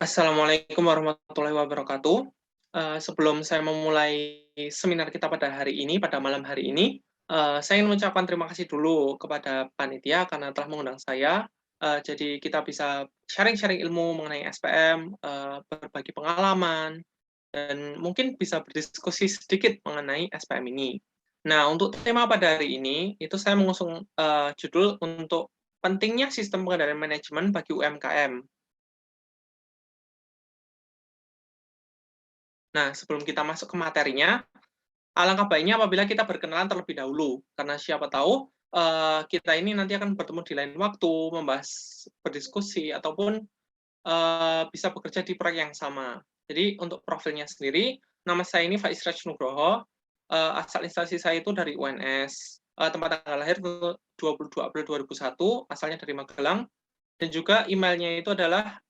Assalamualaikum warahmatullahi wabarakatuh. Sebelum saya memulai seminar kita pada hari ini, pada malam hari ini, saya ingin mengucapkan terima kasih dulu kepada panitia karena telah mengundang saya. Jadi kita bisa sharing-sharing ilmu mengenai SPM, berbagi pengalaman, dan mungkin bisa berdiskusi sedikit mengenai SPM ini. Nah, untuk tema pada hari ini, itu saya mengusung judul untuk pentingnya sistem pengendalian manajemen bagi UMKM. Nah, sebelum kita masuk ke materinya, alangkah baiknya apabila kita berkenalan terlebih dahulu, karena siapa tahu kita ini nanti akan bertemu di lain waktu, membahas, berdiskusi, ataupun bisa bekerja di proyek yang sama. Jadi untuk profilnya sendiri, nama saya ini Faiz Raj Nugroho, asal instansi saya itu dari UNS, tempat tanggal lahir 22 April 2001, asalnya dari Magelang, dan juga emailnya itu adalah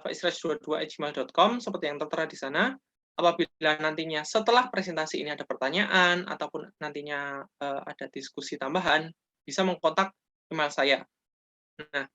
faizraj22@gmail.com seperti yang tertera di sana. Apabila nantinya setelah presentasi ini ada pertanyaan ataupun nantinya ada diskusi tambahan, bisa mengkontak email saya. Nah,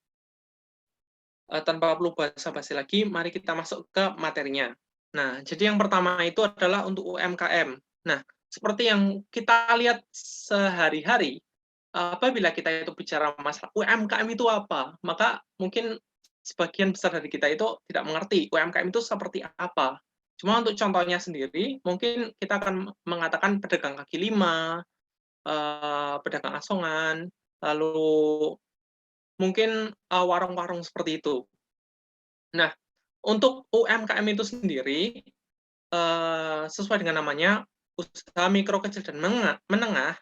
tanpa perlu basa-basi lagi, mari kita masuk ke materinya. Nah, jadi yang pertama itu adalah untuk UMKM. Nah, seperti yang kita lihat sehari-hari, apabila kita itu bicara masalah UMKM itu apa, maka mungkin sebagian besar dari kita itu tidak mengerti UMKM itu seperti apa. Cuma untuk contohnya sendiri, mungkin kita akan mengatakan pedagang kaki lima, pedagang asongan, lalu mungkin warung-warung seperti itu. Nah, untuk UMKM itu sendiri, sesuai dengan namanya, usaha mikro, kecil, dan menengah,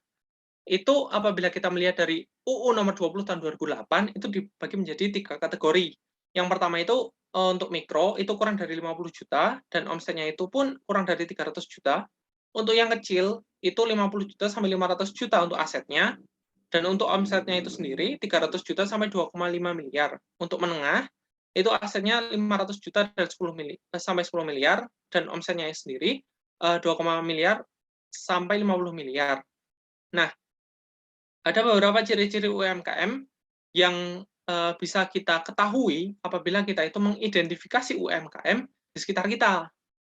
itu apabila kita melihat dari UU Nomor 20 Tahun 2008, itu dibagi menjadi 3 kategori. Yang pertama itu, untuk mikro, itu kurang dari 50 juta, dan omsetnya itu pun kurang dari 300 juta. Untuk yang kecil, itu 50 juta sampai 500 juta untuk asetnya, dan untuk omsetnya itu sendiri 300 juta sampai 2,5 miliar. Untuk menengah, itu asetnya 500 juta dan 10 miliar, dan omsetnya sendiri 2, miliar sampai 50 miliar. Nah, ada beberapa ciri-ciri UMKM yang bisa kita ketahui apabila kita itu mengidentifikasi UMKM di sekitar kita.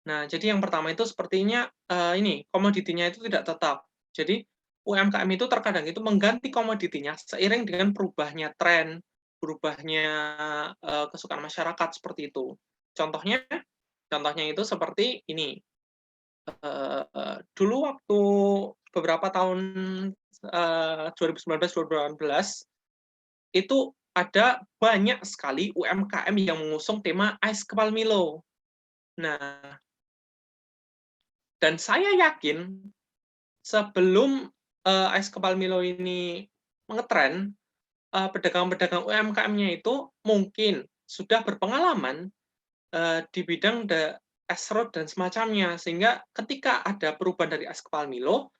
Nah, jadi yang pertama itu sepertinya ini komoditinya itu tidak tetap. Jadi UMKM itu terkadang itu mengganti komoditinya seiring dengan berubahnya tren, berubahnya kesukaan masyarakat seperti itu. Contohnya, contohnya itu seperti ini. Dulu waktu beberapa tahun 2019-2018 itu ada banyak sekali UMKM yang mengusung tema Ais Kepal Milo. Nah, dan saya yakin sebelum Ais Kepal Milo ini mengetren, pedagang-pedagang UMKM-nya itu mungkin sudah berpengalaman di bidang es serut dan semacamnya, sehingga ketika ada perubahan dari es kepal Milo,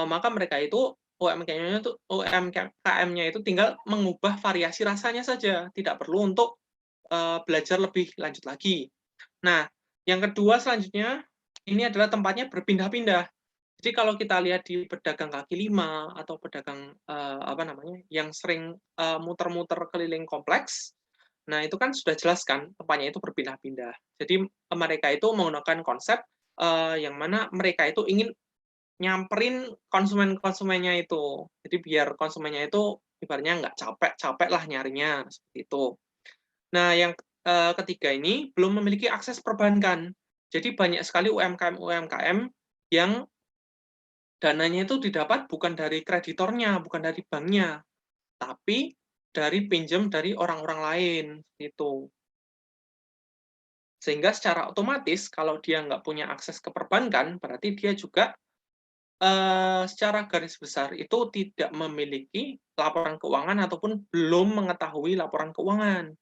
maka mereka itu UMKM-nya itu tinggal mengubah variasi rasanya saja, tidak perlu untuk belajar lebih lanjut lagi. Nah, yang kedua selanjutnya, ini adalah tempatnya berpindah-pindah. Jadi kalau kita lihat di pedagang kaki lima atau pedagang apa namanya, yang sering muter-muter keliling kompleks, nah, itu kan sudah jelas kan tempatnya itu berpindah-pindah. Jadi mereka itu menggunakan konsep yang mana mereka itu ingin nyamperin konsumen-konsumennya itu. Jadi biar konsumennya itu ibaratnya nggak capek-capek lah nyarinya seperti itu. Nah, yang ketiga ini belum memiliki akses perbankan. Jadi banyak sekali UMKM-UMKM yang dananya itu didapat bukan dari kreditornya, bukan dari banknya, tapi dari pinjam dari orang-orang lain gitu. Sehingga secara otomatis kalau dia nggak punya akses ke perbankan, berarti dia juga secara garis besar itu tidak memiliki laporan keuangan ataupun belum mengetahui laporan keuangan.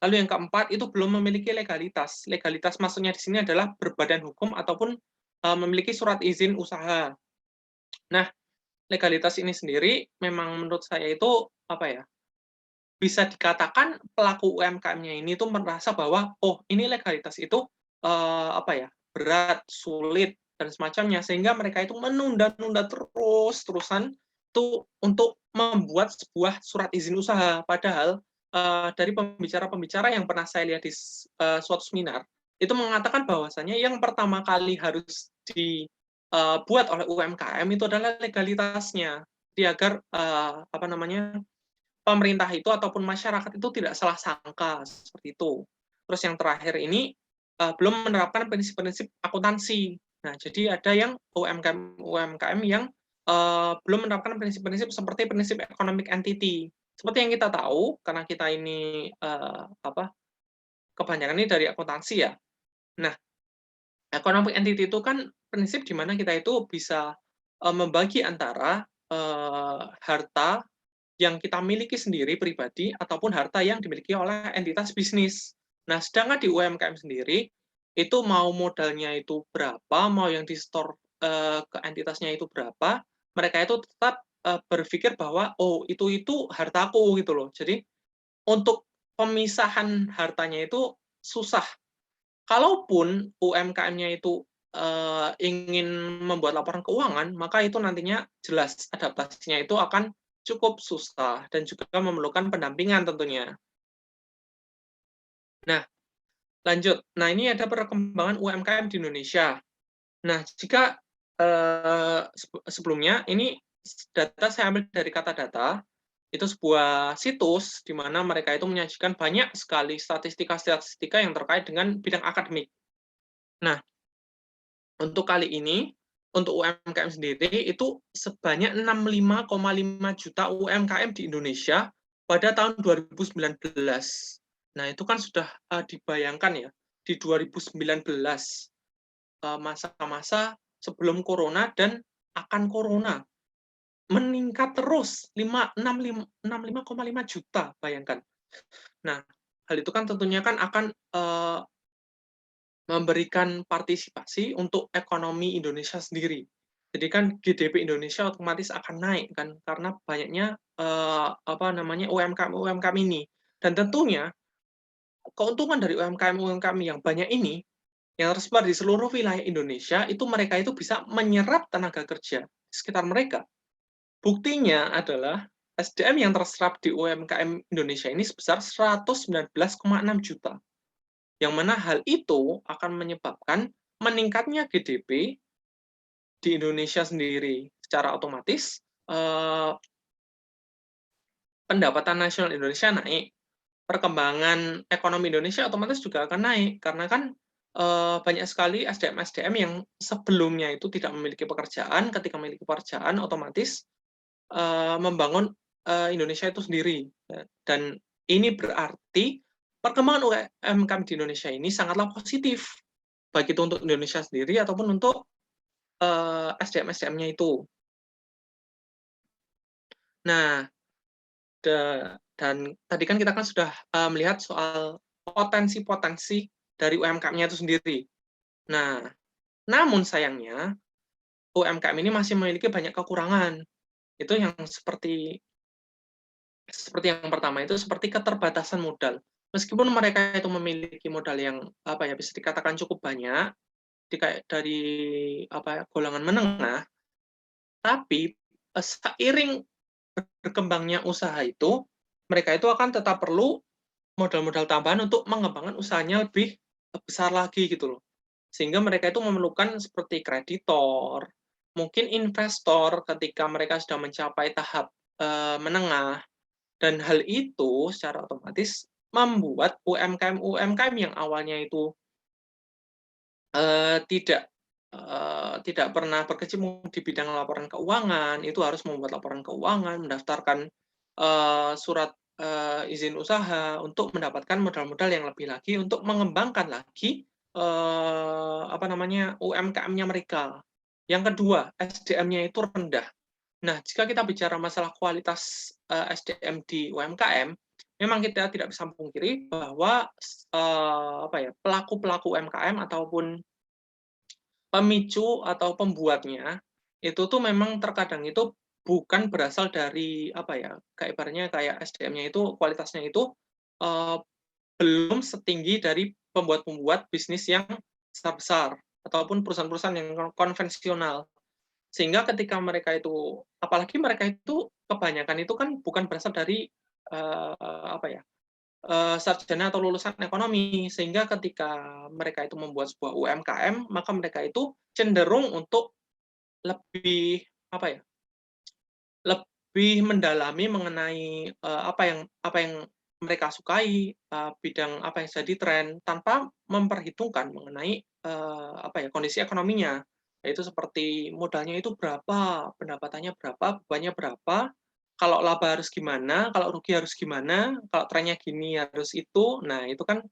Lalu yang keempat itu belum memiliki legalitas. Legalitas maksudnya di sini adalah berbadan hukum ataupun memiliki surat izin usaha. Nah, legalitas ini sendiri memang menurut saya itu apa ya? Bisa dikatakan pelaku UMKM-nya ini tuh merasa bahwa, oh ini legalitas itu apa ya, berat, sulit, dan semacamnya, sehingga mereka itu menunda-nunda terus-terusan tuh untuk membuat sebuah surat izin usaha. Padahal dari pembicara-pembicara yang pernah saya lihat di suatu seminar, itu mengatakan bahwasanya yang pertama kali harus dibuat oleh UMKM itu adalah legalitasnya. Jadi agar, apa namanya, pemerintah itu ataupun masyarakat itu tidak salah sangka, seperti itu. Terus yang terakhir ini, belum menerapkan prinsip-prinsip akuntansi. Nah, jadi ada yang UMKM yang, belum menerapkan prinsip-prinsip seperti prinsip economic entity. Seperti yang kita tahu, karena kita ini, kebanyakan ini dari akuntansi ya. Nah, economic entity itu kan prinsip di mana kita itu bisa, membagi antara, harta yang kita miliki sendiri pribadi ataupun harta yang dimiliki oleh entitas bisnis. Nah, sedangkan di UMKM sendiri, itu mau modalnya itu berapa, mau yang di-store, ke entitasnya itu berapa, mereka itu tetap, berpikir bahwa, "Oh, itu hartaku," gitu loh. Jadi, untuk pemisahan hartanya itu susah. Kalaupun UMKM-nya itu, ingin membuat laporan keuangan, maka itu nantinya jelas adaptasinya itu akan cukup susah dan juga memerlukan pendampingan tentunya. Nah, lanjut. Nah, ini ada perkembangan UMKM di Indonesia. Nah, jika, sebelumnya ini data saya ambil dari Kata Data, itu sebuah situs di mana mereka itu menyajikan banyak sekali statistika-statistika yang terkait dengan bidang akademik. Nah, untuk kali ini, untuk UMKM sendiri itu sebanyak 65,5 juta UMKM di Indonesia pada tahun 2019. Nah, itu kan sudah, dibayangkan ya, di 2019, masa-masa sebelum corona dan akan corona, meningkat terus 65,5 juta, bayangkan. Nah, hal itu kan tentunya kan akan, memberikan partisipasi untuk ekonomi Indonesia sendiri. Jadi kan GDP Indonesia otomatis akan naik kan, karena banyaknya, UMKM-UMKM ini. Dan tentunya keuntungan dari UMKM-UMKM yang banyak ini, yang tersebar di seluruh wilayah Indonesia, itu mereka itu bisa menyerap tenaga kerja di sekitar mereka. Buktinya adalah SDM yang terserap di UMKM Indonesia ini sebesar 119,6 juta. Yang mana hal itu akan menyebabkan meningkatnya GDP di Indonesia sendiri. Secara otomatis, pendapatan nasional Indonesia naik, perkembangan ekonomi Indonesia otomatis juga akan naik, karena kan, banyak sekali SDM-SDM yang sebelumnya itu tidak memiliki pekerjaan, ketika memiliki pekerjaan otomatis, membangun, Indonesia itu sendiri, ya. Dan ini berarti perkembangan UMKM di Indonesia ini sangatlah positif, baik itu untuk Indonesia sendiri ataupun untuk, SDM-SDM-nya itu. Nah, dan tadi kan kita kan sudah, melihat soal potensi-potensi dari UMKM-nya itu sendiri. Nah, namun sayangnya UMKM ini masih memiliki banyak kekurangan. Itu yang seperti yang pertama itu seperti keterbatasan modal. Meskipun mereka itu memiliki modal yang, apa ya, bisa dikatakan cukup banyak, dari, golongan menengah, tapi, seiring berkembangnya usaha itu, mereka itu akan tetap perlu modal-modal tambahan untuk mengembangkan usahanya lebih besar lagi gitu loh. Sehingga mereka itu memerlukan seperti kreditor, mungkin investor ketika mereka sudah mencapai tahap, menengah, dan hal itu secara otomatis membuat UMKM-UMKM yang awalnya itu, tidak pernah berkecimpung di bidang laporan keuangan, itu harus membuat laporan keuangan, mendaftarkan, surat, izin usaha untuk mendapatkan modal-modal yang lebih lagi untuk mengembangkan lagi, UMKM-nya mereka. Yang kedua, SDM-nya itu rendah. Nah, jika kita bicara masalah kualitas, SDM di UMKM, memang kita tidak bisa pungkiri bahwa, pelaku-pelaku UMKM ataupun pemicu atau pembuatnya, itu tuh memang terkadang itu bukan berasal dari, kayak ibaratnya kayak SDM-nya itu, kualitasnya itu, eee, belum setinggi dari pembuat-pembuat bisnis yang besar-besar, ataupun perusahaan-perusahaan yang konvensional. Sehingga ketika mereka itu apalagi mereka itu kebanyakan itu kan bukan berasal dari, eee, apa ya sarjana atau lulusan ekonomi, sehingga ketika mereka itu membuat sebuah UMKM, maka mereka itu cenderung untuk lebih, apa ya, lebih mendalami mengenai, apa yang mereka sukai, bidang apa yang jadi tren, tanpa memperhitungkan mengenai, kondisi ekonominya. Yaitu seperti modalnya itu berapa, pendapatannya berapa, bebannya berapa, kalau laba harus gimana, kalau rugi harus gimana, kalau trennya gini harus itu. Nah, itu kan,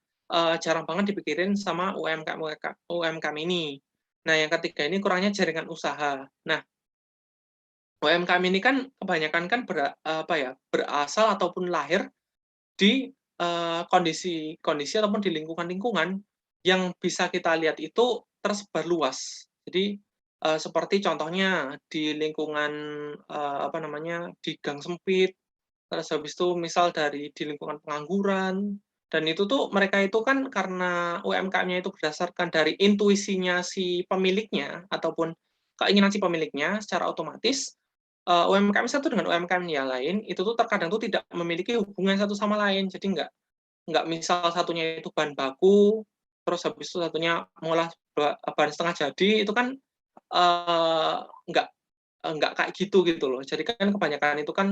jarang banget dipikirin sama UMKM ini. Nah, yang ketiga ini kurangnya jaringan usaha. Nah, UMKM ini kan kebanyakan kan berasal ataupun lahir di, kondisi kondisi ataupun di lingkungan-lingkungan yang bisa kita lihat itu tersebar luas. Jadi, seperti contohnya di lingkungan, di gang sempit, terus habis itu misal di lingkungan pengangguran, dan itu tuh mereka itu kan karena UMKM-nya itu berdasarkan dari intuisinya si pemiliknya ataupun keinginan si pemiliknya secara otomatis, UMKM satu dengan UMKM yang lain itu tuh terkadang tuh tidak memiliki hubungan satu sama lain. Jadi nggak misal satunya itu bahan baku, terus habis itu satunya mengolah bahan setengah jadi, itu kan, eee, nggak nggak kayak gitu, gitu loh. Jadi kan kebanyakan itu kan,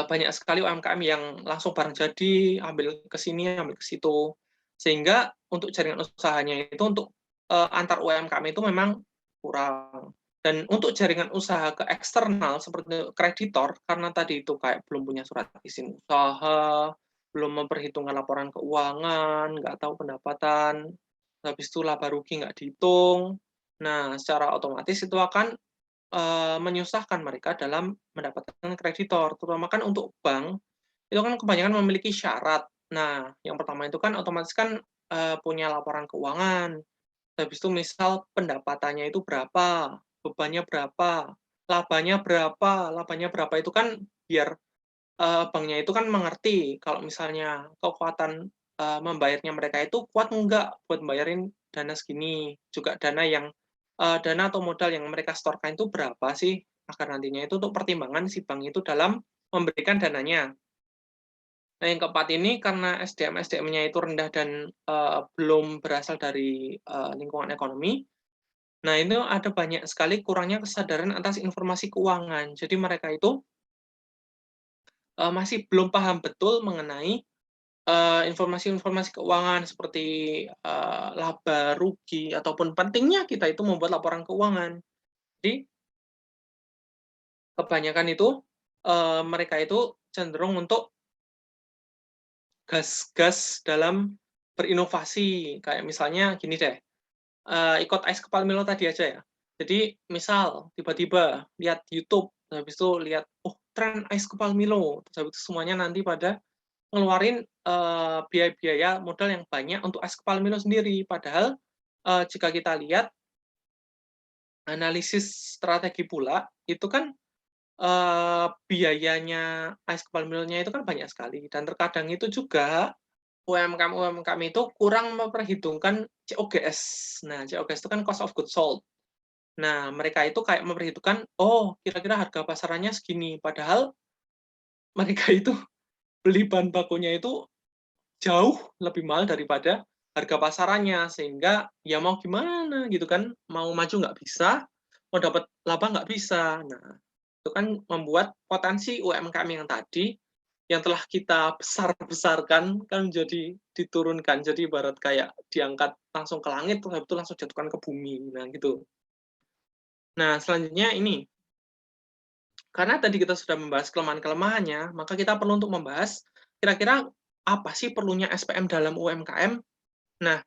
banyak sekali UMKM yang langsung barang jadi, ambil ke sini, ambil ke situ. Sehingga untuk jaringan usahanya itu untuk, antar UMKM itu memang kurang. Dan untuk jaringan usaha ke eksternal seperti kreditor, karena tadi itu kayak belum punya surat izin usaha, belum memperhitungkan laporan keuangan, nggak tahu pendapatan, habis itu laba rugi nggak dihitung. Nah, secara otomatis itu akan menyusahkan mereka dalam mendapatkan kreditor, terutama kan untuk bank, itu kan kebanyakan memiliki syarat. Nah, yang pertama itu kan otomatis kan, punya laporan keuangan, habis itu misal pendapatannya itu berapa, bebannya berapa, labanya berapa itu kan biar, banknya itu kan mengerti kalau misalnya kekuatan, membayarnya mereka itu kuat enggak buat bayarin dana segini, juga dana atau modal yang mereka setorkan itu berapa sih, agar nantinya itu untuk pertimbangan si bank itu dalam memberikan dananya. Nah, yang keempat ini karena SDM-SDM-nya itu rendah dan, belum berasal dari, lingkungan ekonomi, nah itu ada banyak sekali kurangnya kesadaran atas informasi keuangan. Jadi mereka itu, masih belum paham betul mengenai, informasi-informasi keuangan seperti, laba, rugi, ataupun pentingnya kita itu membuat laporan keuangan. Jadi kebanyakan itu, mereka itu cenderung untuk gas-gas dalam berinovasi. Kayak misalnya gini deh, ikut Ais Kepal Milo tadi aja ya. Jadi misal tiba-tiba lihat YouTube, habis itu lihat, "Oh, tren Ais Kepal Milo," terus habis itu semuanya nanti pada ngeluarin, biaya-biaya modal yang banyak untuk Ais Kepal Milo sendiri. Padahal, jika kita lihat analisis strategi pula, itu kan biayanya Ais Kepal Milonya itu kan banyak sekali dan terkadang itu juga UMKM-UMKM itu kurang memperhitungkan COGS. Nah, COGS itu kan cost of goods sold. Nah, mereka itu kayak memperhitungkan, "Oh, kira-kira harga pasarannya segini." Padahal mereka itu beli bahan bakunya itu jauh lebih mahal daripada harga pasarannya, sehingga ya mau gimana gitu kan, mau maju nggak bisa, mau dapat laba nggak bisa. Nah, itu kan membuat potensi UMKM yang tadi, yang telah kita besar-besarkan kan jadi diturunkan. Jadi ibarat kayak diangkat langsung ke langit, terus habis itu langsung jatuhkan ke bumi, nah gitu. Nah, selanjutnya ini, karena tadi kita sudah membahas kelemahan-kelemahannya, maka kita perlu untuk membahas kira-kira apa sih perlunya SPM dalam UMKM. Nah,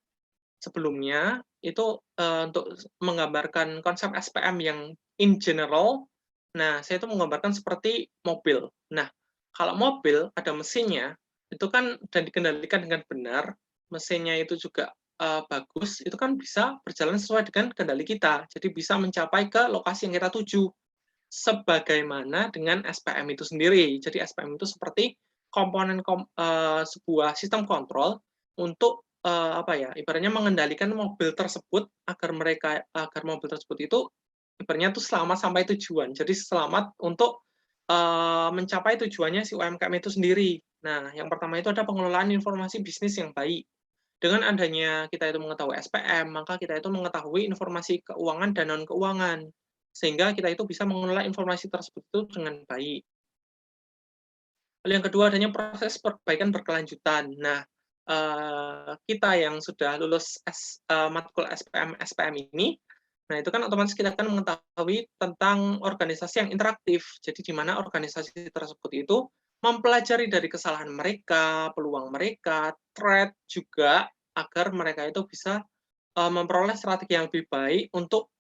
sebelumnya itu, untuk menggambarkan konsep SPM yang in general, nah saya itu menggambarkan seperti mobil. Nah, kalau mobil ada mesinnya, itu kan dan dikendalikan dengan benar, mesinnya itu juga, bagus, itu kan bisa berjalan sesuai dengan kendali kita. Jadi bisa mencapai ke lokasi yang kita tuju. Sebagaimana dengan SPM itu sendiri. Jadi SPM itu seperti sebuah sistem kontrol untuk, ibaratnya mengendalikan mobil tersebut agar mobil tersebut itu ibaratnya tuh selamat sampai tujuan. Jadi selamat untuk, mencapai tujuannya si UMKM itu sendiri. Nah, yang pertama itu ada pengelolaan informasi bisnis yang baik. Dengan adanya kita itu mengetahui SPM, maka kita itu mengetahui informasi keuangan dan non-keuangan, sehingga kita itu bisa mengelola informasi tersebut itu dengan baik. Lalu yang kedua adanya proses perbaikan berkelanjutan. Nah, kita yang sudah lulus matkul SPM ini, nah itu kan otomatis kita akan mengetahui tentang organisasi yang interaktif. Jadi di mana organisasi tersebut itu mempelajari dari kesalahan mereka, peluang mereka, threat juga agar mereka itu bisa memperoleh strategi yang lebih baik untuk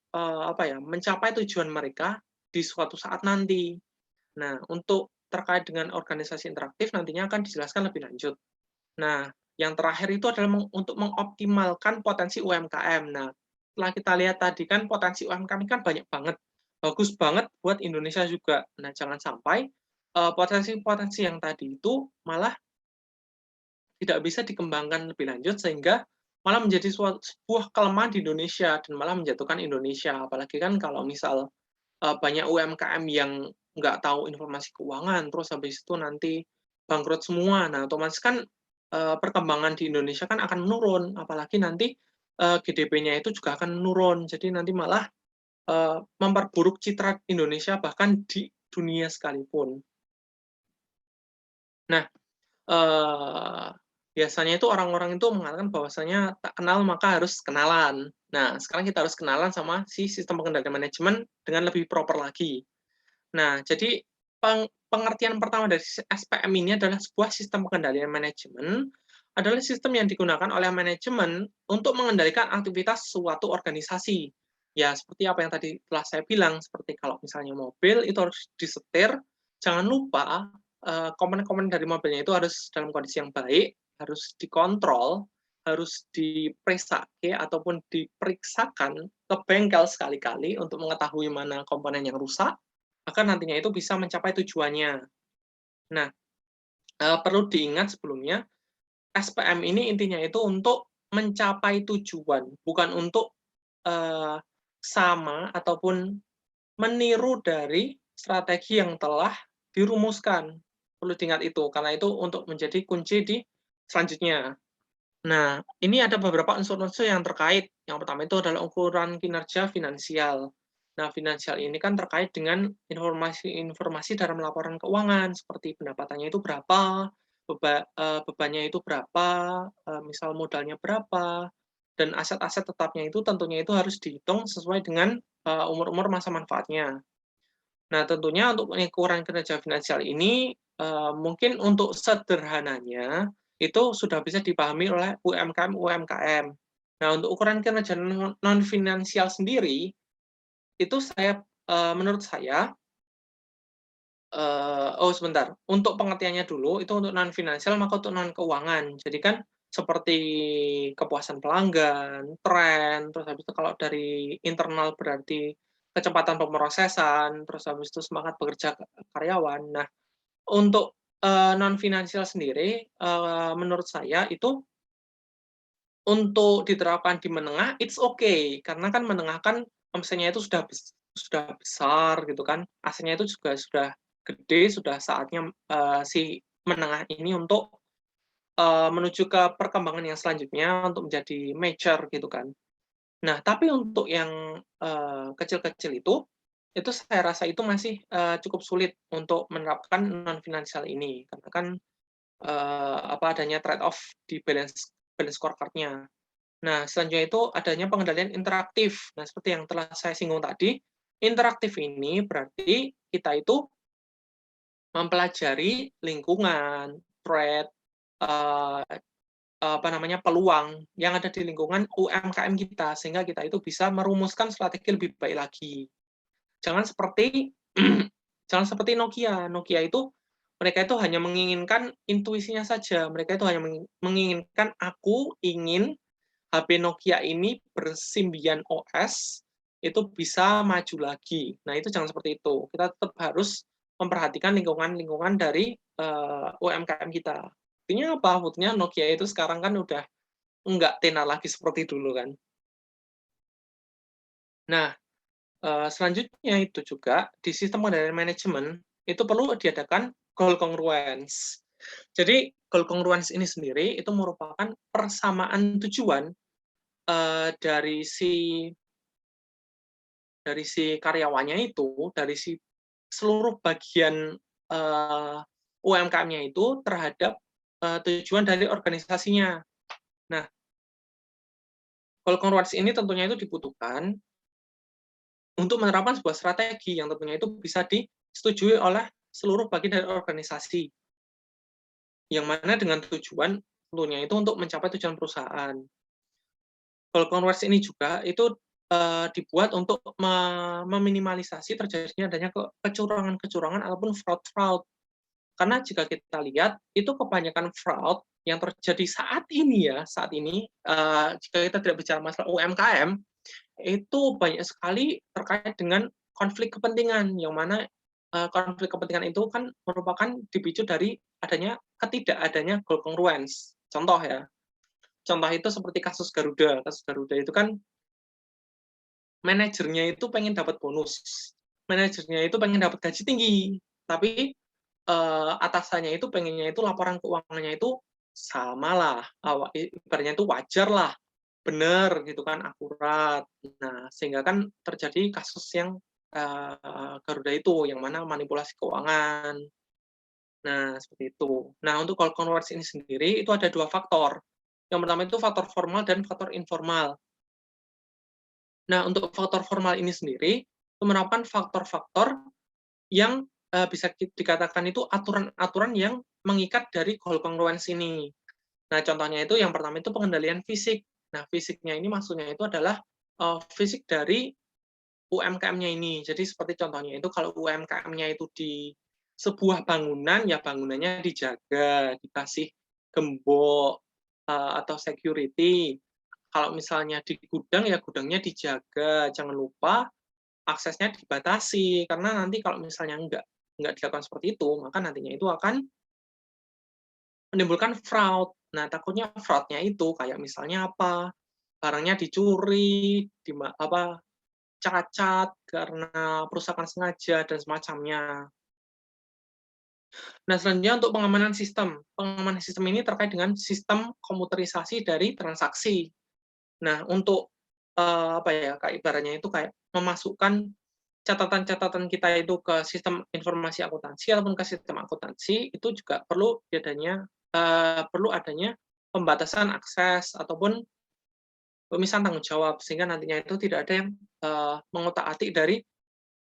mencapai tujuan mereka di suatu saat nanti. Nah, untuk terkait dengan organisasi interaktif nantinya akan dijelaskan lebih lanjut. Nah, yang terakhir itu adalah untuk mengoptimalkan potensi UMKM. Nah, setelah kita lihat tadi kan potensi UMKM kan banyak banget, bagus banget buat Indonesia juga. Nah, jangan sampai potensi-potensi yang tadi itu malah tidak bisa dikembangkan lebih lanjut sehingga malah menjadi sebuah kelemahan di Indonesia dan malah menjatuhkan Indonesia. Apalagi kan kalau misal banyak UMKM yang nggak tahu informasi keuangan, terus habis itu nanti bangkrut semua. Nah, otomatis kan perkembangan di Indonesia kan akan menurun, apalagi nanti GDP-nya itu juga akan menurun. Jadi nanti malah memperburuk citra Indonesia bahkan di dunia sekalipun. Nah, eee, biasanya itu orang-orang itu mengatakan bahwasanya tak kenal maka harus kenalan. Nah, sekarang kita harus kenalan sama si sistem pengendalian manajemen dengan lebih proper lagi. Nah, jadi pengertian pertama dari SPM ini adalah sebuah sistem pengendalian manajemen, adalah sistem yang digunakan oleh manajemen untuk mengendalikan aktivitas suatu organisasi. Ya, seperti apa yang tadi telah saya bilang, seperti kalau misalnya mobil itu harus disetir, jangan lupa komponen-komponen dari mobilnya itu harus dalam kondisi yang baik, harus dikontrol, harus diperiksa ataupun diperiksakan ke bengkel sekali-kali untuk mengetahui mana komponen yang rusak, agar nantinya itu bisa mencapai tujuannya. Nah, perlu diingat sebelumnya, SPM ini intinya itu untuk mencapai tujuan, bukan untuk eee, sama ataupun meniru dari strategi yang telah dirumuskan. Perlu diingat itu, karena itu untuk menjadi kunci di selanjutnya. Nah, ini ada beberapa unsur-unsur yang terkait. Yang pertama itu adalah ukuran kinerja finansial. Nah, finansial ini kan terkait dengan informasi-informasi dalam laporan keuangan, seperti pendapatannya itu berapa, bebannya itu berapa, misal modalnya berapa, dan aset-aset tetapnya itu tentunya itu harus dihitung sesuai dengan umur-umur masa manfaatnya. Nah, tentunya untuk ukuran kinerja finansial ini, mungkin untuk sederhananya, itu sudah bisa dipahami oleh UMKM-UMKM. Nah, untuk ukuran kinerja non-finansial sendiri, itu menurut saya, oh sebentar, untuk pengertiannya dulu, itu untuk non-finansial, maka untuk non-keuangan. Jadi kan seperti kepuasan pelanggan, tren, terus habis itu kalau dari internal berarti kecepatan pemrosesan, terus habis itu semangat bekerja karyawan. Nah, untuk, non-finansial sendiri, menurut saya itu untuk diterapkan di menengah, it's okay, karena kan menengah kan omsetnya itu sudah besar gitu kan, asetnya itu juga sudah gede, sudah saatnya, si menengah ini untuk, menuju ke perkembangan yang selanjutnya untuk menjadi mature gitu kan. Nah, tapi untuk yang, kecil-kecil itu saya rasa itu masih, cukup sulit untuk menerapkan non finansial ini, karena kan, adanya trade off di balance balance scorecard-nya. Nah, selanjutnya itu adanya pengendalian interaktif. Nah, seperti yang telah saya singgung tadi, interaktif ini berarti kita itu mempelajari lingkungan, threat, eee, peluang yang ada di lingkungan UMKM kita, sehingga kita itu bisa merumuskan strategi lebih baik lagi. Jangan seperti jangan seperti Nokia. Nokia itu mereka itu hanya menginginkan intuisinya saja. Mereka itu hanya menginginkan, "Aku ingin HP Nokia ini bersimbian OS, itu bisa maju lagi." Nah, itu jangan seperti itu. Kita tetap harus memperhatikan lingkungan-lingkungan dari, UMKM kita. Buktinya apa? Buktinya Nokia itu sekarang kan udah nggak tenar lagi seperti dulu kan. Nah, selanjutnya itu juga di sistem pengendalian manajemen, itu perlu diadakan goal congruence. Jadi goal congruence ini sendiri itu merupakan persamaan tujuan dari si karyawannya itu, dari si seluruh bagian UMKM-nya itu terhadap tujuan dari organisasinya. Nah, goal congruence ini tentunya itu dibutuhkan untuk menerapkan sebuah strategi yang tentunya itu bisa disetujui oleh seluruh bagian dari organisasi. Yang mana dengan tujuan tentunya itu untuk mencapai tujuan perusahaan. Goal congruence ini juga itu dibuat untuk meminimalisasi terjadinya adanya kecurangan-kecurangan ataupun fraud-fraud. Karena jika kita lihat, itu kebanyakan fraud yang terjadi saat ini, jika kita tidak bicara masalah UMKM, itu banyak sekali terkait dengan konflik kepentingan, yang mana konflik kepentingan itu kan merupakan dipicu dari ketidakadanya goal congruence. Contoh itu seperti kasus Garuda. Kasus Garuda itu kan manajernya itu pengen dapat bonus, manajernya itu pengen dapat gaji tinggi, tapi atasannya itu pengennya itu laporan keuangannya itu samalah, ibaratnya itu wajar lah, benar gitu kan, akurat. Nah, sehingga kan terjadi kasus yang Garuda itu, yang mana manipulasi keuangan. Nah, seperti itu. Nah, untuk goal congruence ini sendiri itu ada dua faktor. Yang pertama itu faktor formal dan faktor informal. Nah, untuk faktor formal ini sendiri, itu merupakan faktor-faktor yang bisa dikatakan itu aturan-aturan yang mengikat dari goal congruence ini. Nah, contohnya itu yang pertama itu pengendalian fisik. Nah, fisiknya ini maksudnya itu adalah fisik dari UMKM-nya ini. Jadi seperti contohnya itu kalau UMKM-nya itu di sebuah bangunan, ya bangunannya dijaga, dikasih gembok atau security. Kalau misalnya di gudang, ya gudangnya dijaga. Jangan lupa aksesnya dibatasi, karena nanti kalau misalnya nggak dilakukan seperti itu, maka nantinya itu akan menimbulkan fraud. Nah, takutnya fraud-nya itu kayak misalnya apa, barangnya dicuri, cacat karena perusakan sengaja, dan semacamnya. Nah, selanjutnya untuk pengamanan sistem. Pengamanan sistem ini terkait dengan sistem komputerisasi dari transaksi. Nah, untuk kayak ibaratnya itu kayak memasukkan catatan-catatan kita itu ke sistem informasi akuntansi ataupun ke sistem akuntansi, itu juga perlu adanya pembatasan akses ataupun pemisahan tanggung jawab, sehingga nantinya itu tidak ada yang mengotak-atik dari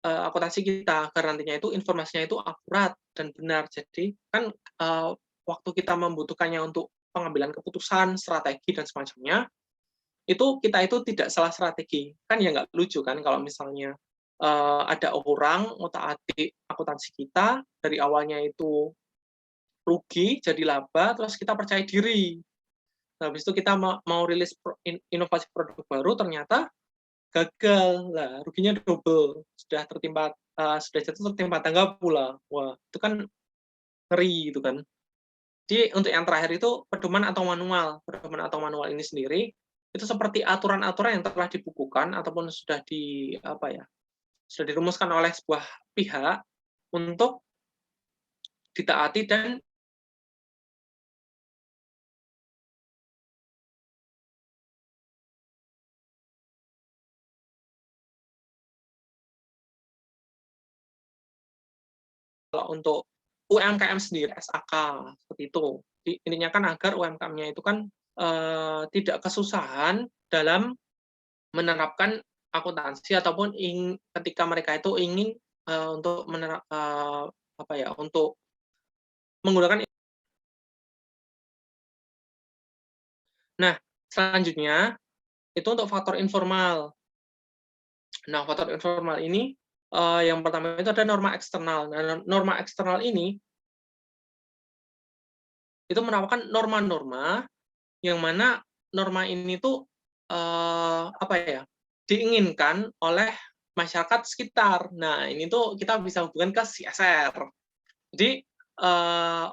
akuntansi kita, agar nantinya itu informasinya itu akurat dan benar. Jadi kan waktu kita membutuhkannya untuk pengambilan keputusan, strategi, dan semacamnya, itu kita itu tidak salah strategi. Kan ya nggak lucu kan kalau misalnya ada orang ngotak-atik akuntansi kita, dari awalnya itu rugi jadi laba, terus kita percaya diri. Nah, habis itu kita mau rilis inovasi produk baru, ternyata gagal. Lah, ruginya double. Sudah jatuh tertimpa tangga pula. Wah, itu kan ngeri gitu kan. Jadi untuk yang terakhir itu pedoman atau manual. Pedoman atau manual ini sendiri itu seperti aturan-aturan yang telah dibukukan ataupun sudah dirumuskan oleh sebuah pihak untuk ditaati. Dan kalau untuk UMKM sendiri, SAK, seperti itu. Intinya kan agar UMKM-nya itu kan tidak kesusahan dalam menerapkan akuntansi, ataupun ketika mereka itu ingin untuk untuk menggunakan. Nah, selanjutnya itu untuk faktor informal. Nah, faktor informal ini yang pertama itu ada norma eksternal. Nah, norma eksternal ini itu merupakan norma-norma yang mana norma ini tuh diinginkan oleh masyarakat sekitar. Nah, ini tuh kita bisa hubungkan ke CSR. Jadi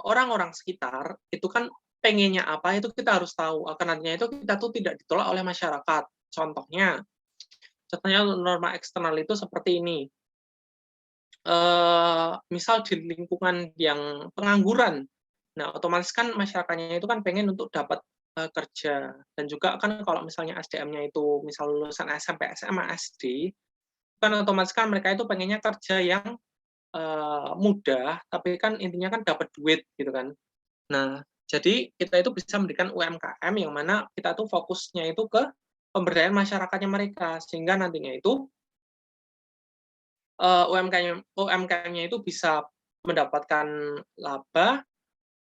orang-orang sekitar itu kan pengennya apa, itu kita harus tahu, agar nantinya itu kita tuh tidak ditolak oleh masyarakat. Contohnya norma eksternal itu seperti ini. Misal di lingkungan yang pengangguran, Nah, otomatis kan masyarakatnya itu kan pengen untuk dapat, kerja dan juga kan kalau misalnya SDM-nya itu misal lulusan SMP, SMA, SD, kan otomatis kan mereka itu pengennya kerja yang, mudah, tapi kan intinya kan dapat duit gitu kan. Nah, jadi kita itu bisa mendirikan UMKM yang mana kita tuh fokusnya itu ke pemberdayaan masyarakatnya mereka, sehingga nantinya itu, UMKM-nya itu bisa mendapatkan laba,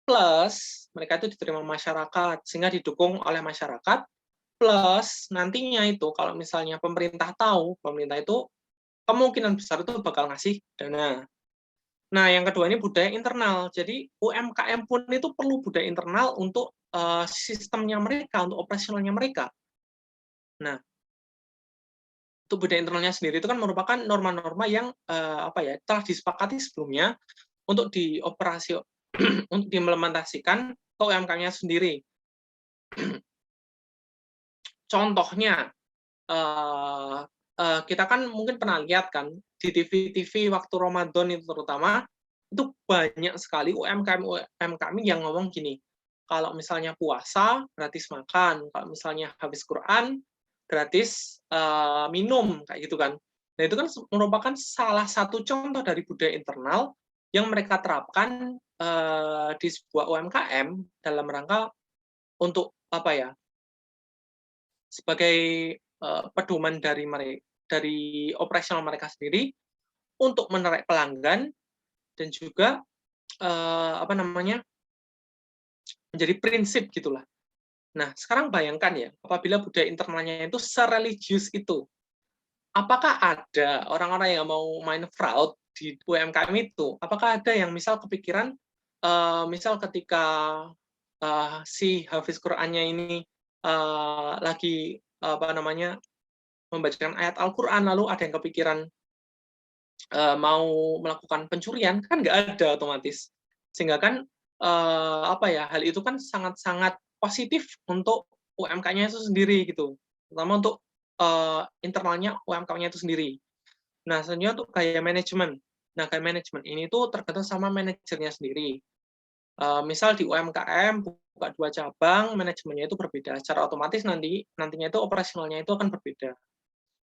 plus mereka itu diterima masyarakat, sehingga didukung oleh masyarakat, plus nantinya itu kalau misalnya pemerintah tahu, pemerintah itu kemungkinan besar itu bakal ngasih dana. Nah, yang kedua ini budaya internal. Jadi UMKM pun itu perlu budaya internal untuk, sistemnya mereka, untuk operasionalnya mereka. Nah, untuk budaya internalnya sendiri itu kan merupakan norma-norma yang, apa ya, telah disepakati sebelumnya untuk dioperasi untuk diimplementasikan ke UMKM-nya sendiri. Contohnya, eee kita kan mungkin pernah lihat kan, di TV-TV waktu Ramadan itu terutama, itu banyak sekali UMKM yang ngomong gini, kalau misalnya puasa gratis makan, kalau misalnya habis Quran gratis, minum, kayak gitu kan. Nah, itu kan merupakan salah satu contoh dari budaya internal yang mereka terapkan, di sebuah UMKM dalam rangka untuk, apa ya, sebagai, pedoman dari operasional mereka sendiri untuk menarik pelanggan dan juga, apa namanya, menjadi prinsip gitulah. Nah, sekarang bayangkan ya, apabila budaya internalnya itu sereligius itu, apakah ada orang-orang yang mau main fraud di UMKM itu? Apakah ada yang misal kepikiran, misal ketika, si hafiz Qur'annya ini, lagi, apa namanya, membacakan ayat Al-Qur'an, lalu ada yang kepikiran, mau melakukan pencurian, kan nggak ada otomatis. Sehingga kan, apa ya, hal itu kan sangat-sangat positif untuk UMK-nya itu sendiri gitu, terutama untuk, internalnya UMK-nya itu sendiri. Nah, selanjutnya untuk gaya manajemen. Nah, gaya manajemen ini tuh tergantung sama manajernya sendiri. Misal di UMKM buka 2 cabang, manajemennya itu berbeda, secara otomatis nantinya itu operasionalnya itu akan berbeda.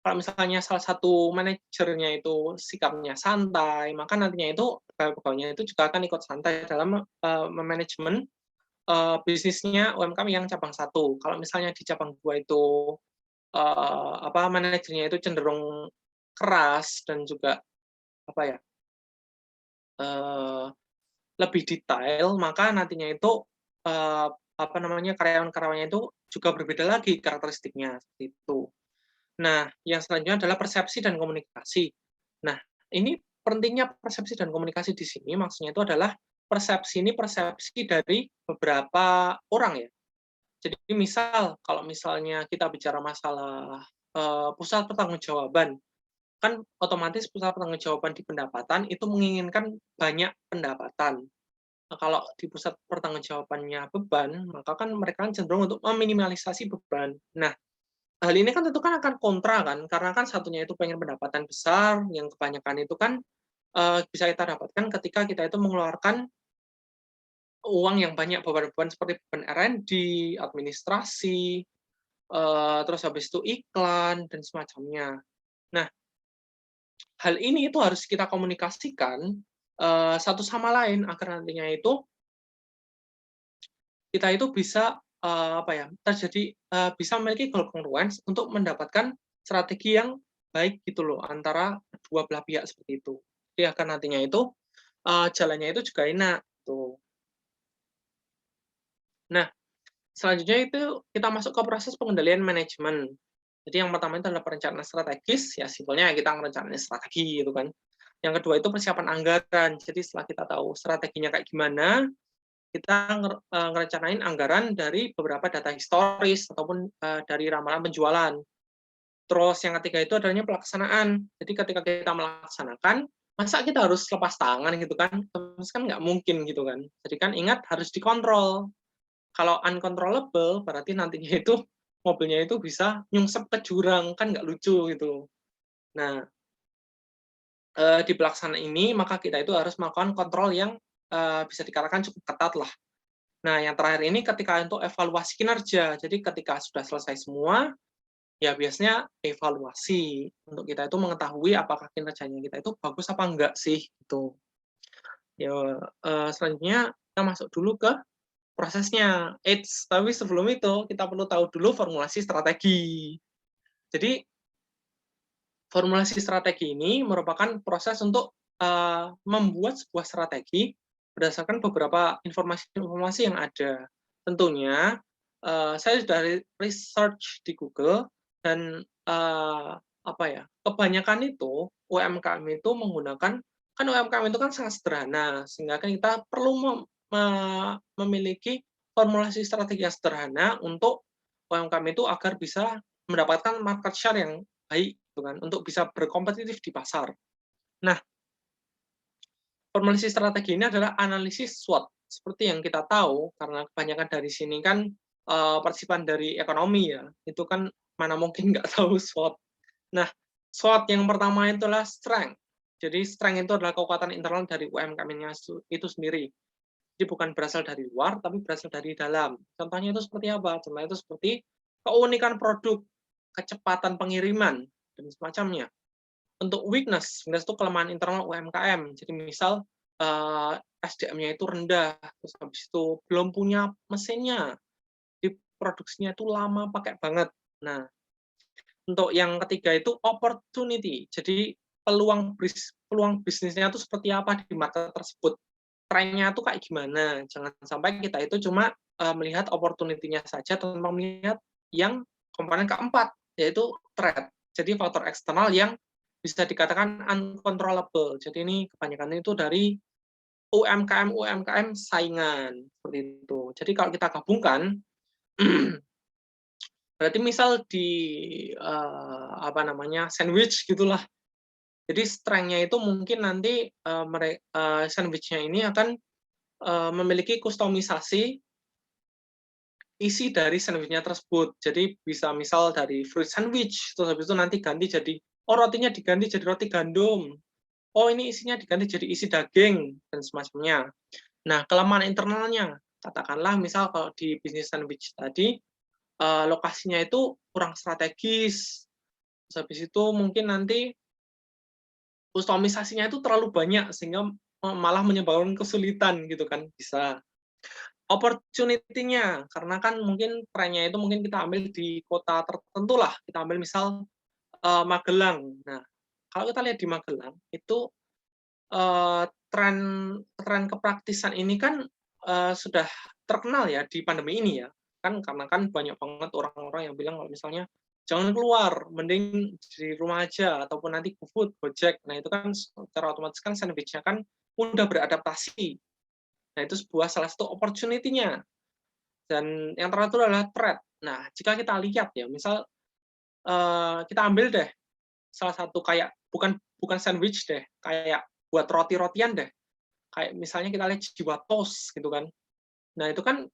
Kalau misalnya salah satu manajernya itu sikapnya santai, maka nantinya itu pegawai-pegawainya itu juga akan ikut santai dalam, memanajemen, bisnisnya UMKM yang cabang satu. Kalau misalnya di cabang 2 itu, apa, manajernya itu cenderung keras dan juga, apa ya, eee, lebih detail, maka nantinya itu, eee, apa namanya, karyawan-karyawannya itu juga berbeda lagi karakteristiknya, seperti itu. Nah, yang selanjutnya adalah persepsi dan komunikasi. Nah, ini pentingnya persepsi dan komunikasi di sini maksudnya itu adalah persepsi dari beberapa orang ya. Jadi misal, kalau misalnya kita bicara masalah, pusat pertanggungjawaban, kan otomatis pusat pertanggungjawaban di pendapatan itu menginginkan banyak pendapatan. Nah, kalau di pusat pertanggungjawabannya beban, maka kan mereka cenderung untuk meminimalisasi beban. Nah, hal ini kan tentu kan akan kontra kan, karena kan satunya itu pengen pendapatan besar, yang kebanyakan itu kan, bisa kita dapatkan ketika kita itu mengeluarkan uang yang banyak, beban-beban seperti beban R&D, administrasi, terus habis itu iklan, dan semacamnya. Nah, hal ini itu harus kita komunikasikan, satu sama lain agar nantinya itu kita itu bisa, apa ya, bisa memiliki congruence untuk mendapatkan strategi yang baik gitu loh, antara kedua belah pihak seperti itu. Jadi agar nantinya itu, jalannya itu juga enak, tuh. Nah, selanjutnya itu kita masuk ke proses pengendalian manajemen. Jadi yang pertama itu adalah perencanaan strategis, ya simpelnya kita merencanain strategi gitu kan. Yang kedua itu persiapan anggaran. Jadi setelah kita tahu strateginya kayak gimana, kita ngerencanain anggaran dari beberapa data historis ataupun, dari ramalan penjualan. Terus yang ketiga itu adanya pelaksanaan. Jadi ketika kita melaksanakan, masa kita harus lepas tangan gitu kan, terus kan nggak mungkin gitu kan. Jadi kan ingat harus dikontrol. Kalau uncontrollable berarti nantinya itu mobilnya itu bisa nyungsep ke jurang, kan nggak lucu gitu. Nah, di pelaksanaan ini maka kita itu harus melakukan kontrol yang, bisa dikatakan cukup ketat lah. Nah, yang terakhir ini ketika untuk evaluasi kinerja. Jadi ketika sudah selesai semua, ya biasanya evaluasi untuk kita itu mengetahui apakah kinerjanya kita itu bagus apa enggak sih, gitu. Ya, selanjutnya kita masuk dulu ke prosesnya. Eits, tapi sebelum itu kita perlu tahu dulu formulasi strategi. Jadi formulasi strategi ini merupakan proses untuk membuat sebuah strategi berdasarkan beberapa informasi-informasi yang ada. Tentunya saya sudah research di Google dan apa ya, kebanyakan itu UMKM itu menggunakan, kan UMKM itu kan sangat sederhana, sehingga kan kita perlu memiliki formulasi strategi yang sederhana untuk UMKM itu agar bisa mendapatkan market share yang baik gitu kan, untuk bisa berkompetitif di pasar. Nah, formulasi strategi ini adalah analisis SWOT. Seperti yang kita tahu, karena kebanyakan dari sini kan partisipan dari ekonomi ya, itu kan mana mungkin nggak tahu SWOT. Nah, SWOT yang pertama itulah strength. Jadi strength itu adalah kekuatan internal dari UMKM-nya itu sendiri. Jadi bukan berasal dari luar, tapi berasal dari dalam. Contohnya itu seperti apa? Contohnya itu seperti keunikan produk, kecepatan pengiriman, dan semacamnya. Untuk weakness itu kelemahan internal UMKM. Jadi misal SDM-nya itu rendah, terus habis itu belum punya mesinnya, di produksinya itu lama pakai banget. Nah, untuk yang ketiga itu opportunity. Jadi peluang bisnisnya itu seperti apa di market tersebut. Trennya itu kayak gimana. Jangan sampai kita itu cuma melihat opportunity-nya saja tanpa melihat yang komponen keempat, yaitu threat. Jadi faktor eksternal yang bisa dikatakan uncontrollable. Jadi ini kebanyakan itu dari UMKM saingan seperti itu. Jadi kalau kita gabungkan, berarti misal di apa namanya, sandwich gitulah. Jadi strength-nya itu mungkin nanti sandwich-nya ini akan memiliki kustomisasi isi dari sandwich-nya tersebut. Jadi bisa misal dari fruit sandwich, terus habis itu nanti ganti jadi, oh rotinya diganti jadi roti gandum. Oh ini isinya diganti jadi isi daging, dan semacamnya. Nah, kelemahan internalnya, katakanlah misal kalau di bisnis sandwich tadi, lokasinya itu kurang strategis. Terus habis itu mungkin nanti kustomisasinya itu terlalu banyak, sehingga malah menyebabkan kesulitan gitu kan, bisa. Opportunity-nya, karena kan mungkin trennya itu mungkin kita ambil di kota tertentu lah, kita ambil misal Magelang. Nah, kalau kita lihat di Magelang itu tren tren kepraktisan ini kan sudah terkenal ya di pandemi ini ya. Kan karena kan banyak banget orang-orang yang bilang kalau misalnya jangan keluar, mending di rumah aja ataupun nanti GoFood, Gojek. Nah, itu kan secara otomatis kan sandwich-nya kan mudah beradaptasi. Nah, itu salah satu opportunity-nya. Dan yang teratur adalah threat. Nah, jika kita lihat ya, misal kita ambil deh salah satu kayak bukan bukan sandwich deh, kayak buat roti-rotian deh. Kayak misalnya kita lihat Jiwa Toast gitu kan. Nah, itu kan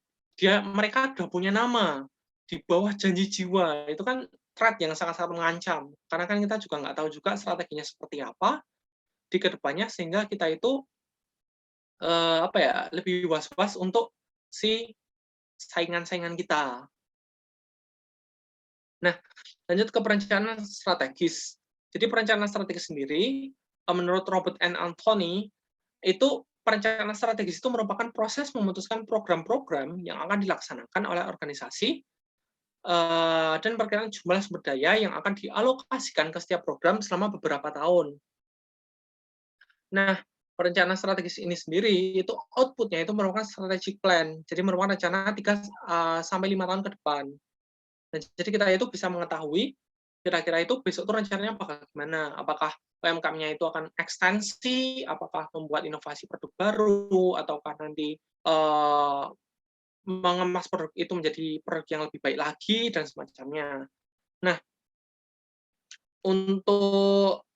mereka udah punya nama di bawah Janji Jiwa. Itu kan threat yang sangat-sangat mengancam. Karena kan kita juga nggak tahu juga strateginya seperti apa di kedepannya, sehingga kita itu apa ya, lebih was-was untuk si saingan-saingan kita. Nah, lanjut ke perencanaan strategis. Jadi perencanaan strategis sendiri, menurut Robert N. Anthony, itu perencanaan strategis itu merupakan proses memutuskan program-program yang akan dilaksanakan oleh organisasi dan perkiraan jumlah sumber daya yang akan dialokasikan ke setiap program selama beberapa tahun. Nah, perencanaan strategis ini sendiri itu output-nya itu merupakan strategic plan. Jadi merupakan rencana 3 sampai 5 tahun ke depan. Nah, jadi kita itu bisa mengetahui kira-kira itu besok tuh rencananya bakal gimana? Apakah UMKM-nya itu akan ekstensi, apakah membuat inovasi produk baru, ataukah nanti mengemas produk itu menjadi produk yang lebih baik lagi dan semacamnya. Nah, untuk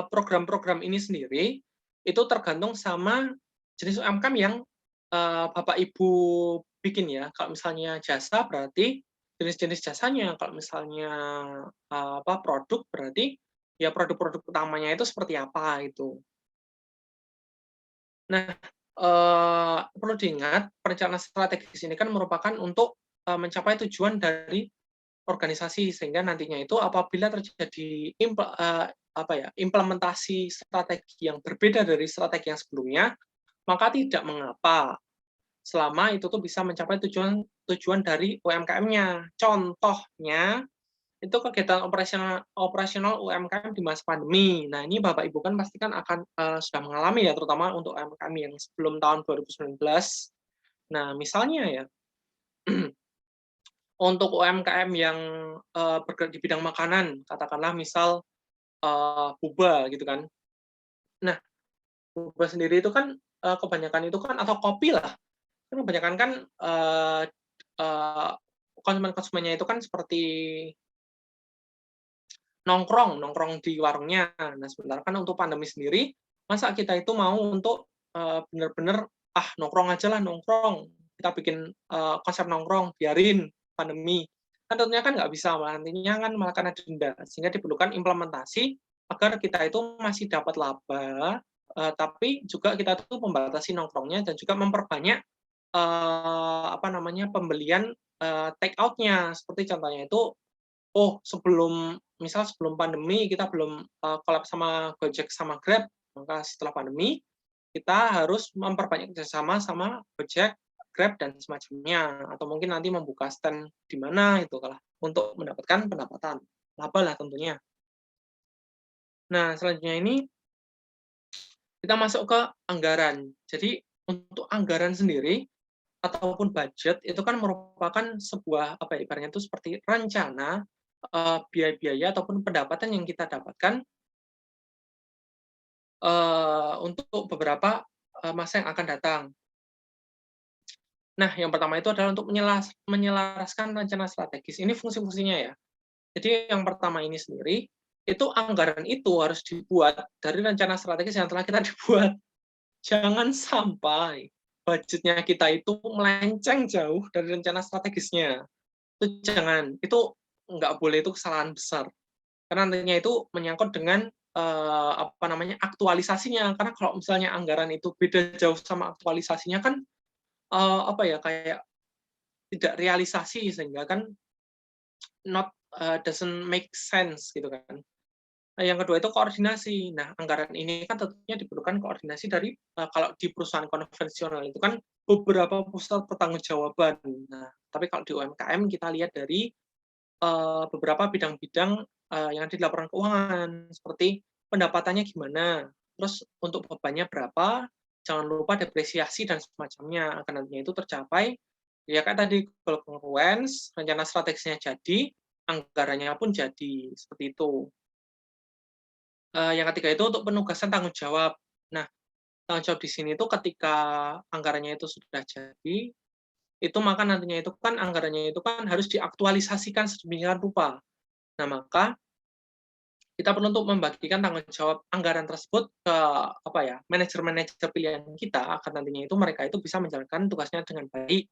program-program ini sendiri itu tergantung sama jenis UMKM yang Bapak Ibu bikin ya. Kalau misalnya jasa berarti jenis-jenis jasanya, kalau misalnya produk berarti ya produk-produk utamanya itu seperti apa itu. Nah, perlu diingat perencanaan strategis ini kan merupakan untuk, mencapai tujuan dari organisasi, sehingga nantinya itu apabila terjadi implementasi strategi yang berbeda dari strategi yang sebelumnya, maka tidak mengapa, selama itu tuh bisa mencapai tujuan tujuan dari UMKM-nya. Contohnya, itu kegiatan operasional operasional UMKM di masa pandemi. Nah, ini Bapak Ibu kan pasti kan akan, sudah mengalami ya, terutama untuk UMKM yang sebelum tahun 2019. Nah, misalnya ya, untuk UMKM yang, bergerak di bidang makanan, katakanlah misal, boba gitu kan. Nah, boba sendiri itu kan, kebanyakan itu kan atau kopi lah, kan kebanyakan kan, eee eee, konsumen-konsumennya itu kan seperti nongkrong nongkrong di warungnya. Nah, sementara kan untuk pandemi sendiri, masa kita itu mau untuk, bener-bener, "Ah, nongkrong aja lah, nongkrong." Kita bikin, konsep nongkrong, biarin pandemi. Kan tentunya kan nggak bisa, nantinya kan malah kena denda. Sehingga diperlukan implementasi agar kita itu masih dapat laba, tapi juga kita tuh membatasi nongkrongnya dan juga memperbanyak, pembelian, take out-nya. Seperti contohnya itu, oh, sebelum pandemi kita belum, collab sama Gojek sama Grab, maka setelah pandemi, kita harus memperbanyak kerjasama sama Gojek, Grab, dan semacamnya, atau mungkin nanti membuka stand di mana itu lah, untuk mendapatkan pendapatan, laba lah tentunya. Nah, selanjutnya ini kita masuk ke anggaran. Jadi, untuk anggaran sendiri ataupun budget itu kan merupakan sebuah, apa ya, ibaratnya itu seperti rencana, biaya-biaya ataupun pendapatan yang kita dapatkan, untuk beberapa, masa yang akan datang. Nah, yang pertama itu adalah untuk menyelaraskan rencana strategis. Ini fungsi-fungsinya ya. Jadi yang pertama ini sendiri, itu anggaran itu harus dibuat dari rencana strategis yang telah kita dibuat. Jangan sampai budgetnya kita itu melenceng jauh dari rencana strategisnya. Itu jangan, itu nggak boleh, itu kesalahan besar. Karena nantinya itu menyangkut dengan, aktualisasinya. Karena kalau misalnya anggaran itu beda jauh sama aktualisasinya kan, kayak tidak realisasi, sehingga kan doesn't make sense gitu kan. Nah, yang kedua itu koordinasi. Nah, anggaran ini kan tentunya diperlukan koordinasi dari, kalau di perusahaan konvensional itu kan beberapa pusat pertanggungjawaban. Nah, tapi kalau di UMKM kita lihat dari, beberapa bidang-bidang, yang ada di laporan keuangan, seperti pendapatannya gimana, terus untuk bebannya berapa, jangan lupa depresiasi dan semacamnya, agar nantinya itu tercapai, ya kan tadi, congruence, rencana strategisnya jadi, anggarannya pun jadi, seperti itu. Yang ketiga itu untuk penugasan tanggung jawab. Nah, tanggung jawab di sini itu ketika anggarannya itu sudah jadi, itu maka nantinya itu kan anggarannya itu kan harus diaktualisasikan sedemikian rupa. Nah, maka kita perlu untuk membagikan tanggung jawab anggaran tersebut ke, manajer-manajer pilihan kita, agar nantinya itu mereka itu bisa menjalankan tugasnya dengan baik.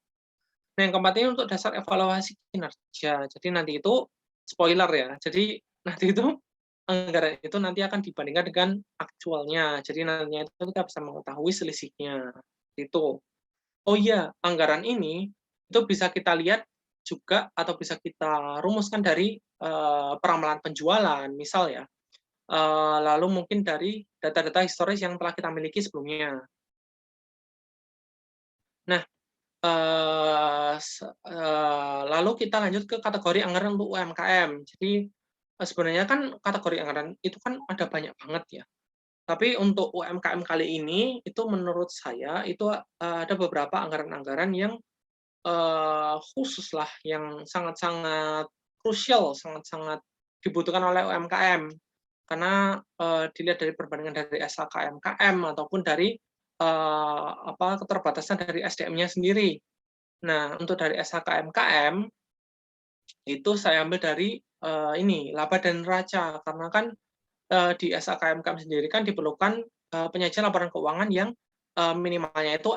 Nah, yang keempat ini untuk dasar evaluasi kinerja. Jadi nanti itu spoiler ya, jadi nanti itu anggaran itu nanti akan dibandingkan dengan aktualnya. Jadi nantinya itu kita bisa mengetahui selisihnya, itu. Oh iya, anggaran ini itu bisa kita lihat juga atau bisa kita rumuskan dari, peramalan penjualan, misal ya, lalu mungkin dari data-data historis yang telah kita miliki sebelumnya. Nah, lalu kita lanjut ke kategori anggaran untuk UMKM. Jadi, sebenarnya kan kategori anggaran itu kan ada banyak banget ya. Tapi untuk UMKM kali ini, itu menurut saya itu, ada beberapa anggaran-anggaran yang, khusus lah, yang sangat-sangat krusial, sangat-sangat dibutuhkan oleh UMKM. Karena, dilihat dari perbandingan dari SHKMKM ataupun dari, keterbatasan dari SDM-nya sendiri. Nah, untuk dari SHKMKM, itu saya ambil dari, laba dan neraca. Karena kan, di SHKMKM sendiri kan diperlukan, penyajian laporan keuangan yang, minimalnya itu,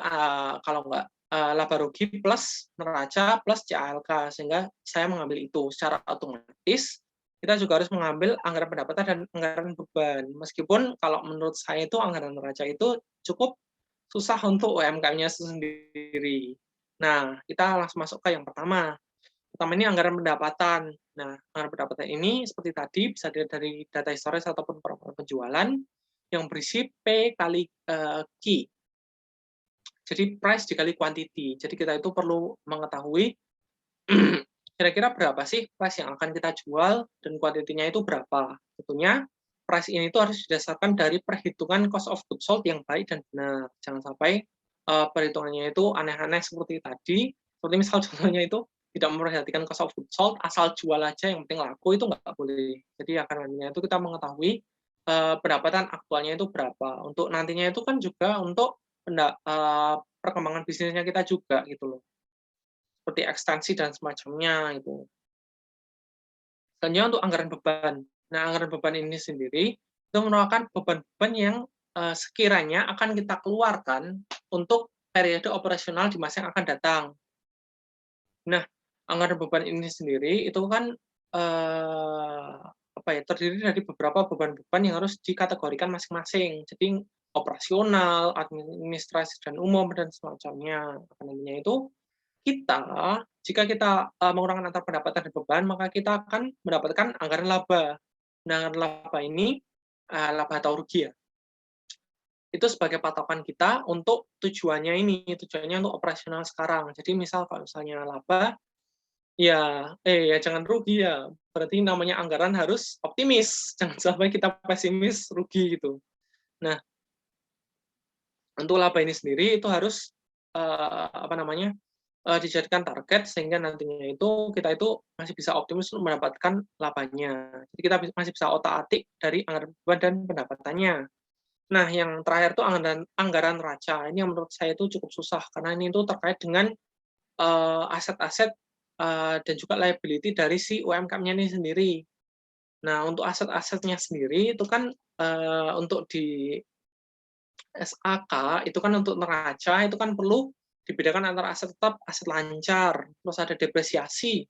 kalau nggak, laba rugi plus neraca plus CALK, sehingga saya mengambil itu. Secara otomatis, kita juga harus mengambil anggaran pendapatan dan anggaran beban. Meskipun kalau menurut saya itu anggaran neraca itu cukup, susah untuk UMKM-nya sendiri. Nah, kita langsung masuk ke yang pertama. Pertama ini anggaran pendapatan. Nah, anggaran pendapatan ini seperti tadi bisa dilihat dari data historis ataupun penjualan yang berisi P kali Q. Jadi price dikali quantity. Jadi kita itu perlu mengetahui kira-kira berapa sih price yang akan kita jual dan kuantitinya itu berapa. Tentunya price ini itu harus didasarkan dari perhitungan cost of goods sold yang baik dan benar. Jangan sampai perhitungannya itu aneh-aneh seperti tadi. Seperti misal contohnya itu tidak memperhatikan cost of goods sold, asal jual aja yang penting laku, itu nggak boleh. Jadi akan nantinya itu kita mengetahui pendapatan aktualnya itu berapa. Untuk nantinya itu kan juga untuk perkembangan bisnisnya kita juga gitu loh. Seperti ekstensi dan semacamnya itu. Selanjutnya untuk anggaran beban. Nah, anggaran beban ini sendiri itu merupakan beban-beban yang sekiranya akan kita keluarkan untuk periode operasional di masa yang akan datang. Nah, anggaran beban ini sendiri itu kan terdiri dari beberapa beban-beban yang harus dikategorikan masing-masing. Jadi operasional, administrasi dan umum dan semacamnya. Namanya itu jika kita mengurangi antara pendapatan dan beban, maka kita akan mendapatkan anggaran laba. Nah, anggaran laba ini laba atau rugi ya. Itu sebagai patokan kita untuk tujuannya untuk operasional sekarang. Jadi misal kalau misalnya laba, ya jangan rugi ya. Berarti namanya anggaran harus optimis, jangan sampai kita pesimis rugi gitu. Nah, untuk laba ini sendiri itu harus dijadikan target sehingga nantinya itu kita itu masih bisa optimis untuk mendapatkan labanya. Jadi kita masih bisa otak-atik dari anggaran beban dan pendapatannya. Nah, yang terakhir itu anggaran neraca. Ini yang menurut saya itu cukup susah karena ini itu terkait dengan aset-aset dan juga liability dari si UMKM-nya ini sendiri. Nah, untuk aset-asetnya sendiri itu kan untuk di SAK itu kan untuk neraca itu kan perlu dibedakan antara aset tetap, aset lancar, terus ada depresiasi,